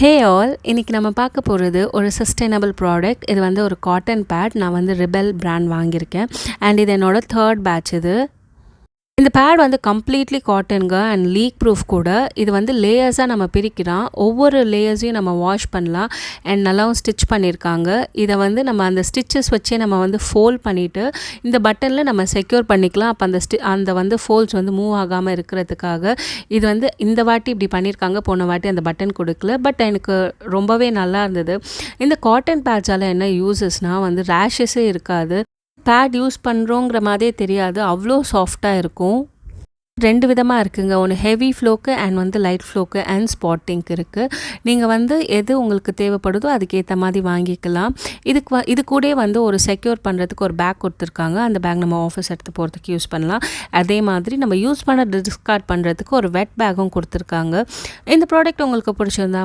Hey all, இன்னைக்கு நம்ம பார்க்க போகிறது ஒரு சஸ்டைனபிள் ப்ராடக்ட். இது வந்து ஒரு காட்டன் பேட். நான் வந்து ரிபெல் பிராண்ட் வாங்கியிருக்கேன். அண்ட் இது என்னோட 3rd பேட்ச். இந்த பேட் வந்து கம்ப்ளீட்லி காட்டனுங்க அண்ட் லீக் ப்ரூஃப் கூட. இது வந்து லேயர்ஸாக நம்ம பிரிக்கலாம். ஒவ்வொரு லேயர்ஸையும் நம்ம வாஷ் பண்ணலாம் அண்ட் நல்லாவும் ஸ்டிச் பண்ணியிருக்காங்க. இதை வந்து நம்ம அந்த ஸ்டிச்சஸ் வச்சே நம்ம வந்து ஃபோல்ட் பண்ணிவிட்டு இந்த பட்டனில் நம்ம செக்யூர் பண்ணிக்கலாம். அப்போ அந்த வந்து ஃபோல்ட்ஸ் வந்து மூவ் ஆகாமல் இருக்கிறதுக்காக இது வந்து இந்த வாட்டி இப்படி பண்ணியிருக்காங்க. போன வாட்டி அந்த பட்டன் கொடுக்கல. பட் எனக்கு ரொம்பவே நல்லா இருந்தது. இந்த காட்டன் பேட்ஸால் என்ன யூஸஸ்னால் வந்து ரேஷஸே இருக்காது. பேட் யூஸ் பண்ணுறோங்கிற மாதிரியே தெரியாது. அவ்வளோ சாஃப்டாக இருக்கும். 2 விதமாக இருக்குங்க. ஒன்று ஹெவி ஃப்ளோக்கு அண்ட் வந்து லைட் ஃப்ளோக்கு அண்ட் ஸ்பாட்டிங்க்கு இருக்குது. நீங்கள் வந்து எது உங்களுக்கு தேவைப்படுதோ அதுக்கேற்ற மாதிரி வாங்கிக்கலாம். இது கூட வந்து ஒரு செக்யூர் பண்ணுறதுக்கு ஒரு பேக் கொடுத்துருக்காங்க. அந்த பேக் நம்ம ஆஃபீஸ் எடுத்து போகிறதுக்கு யூஸ் பண்ணலாம். அதே மாதிரி நம்ம யூஸ் பண்ண டிஸ்கார்ட் பண்ணுறதுக்கு ஒரு வெட் பேக்கும் கொடுத்துருக்காங்க. இந்த ப்ராடக்ட் உங்களுக்கு பிடிச்சிருந்தா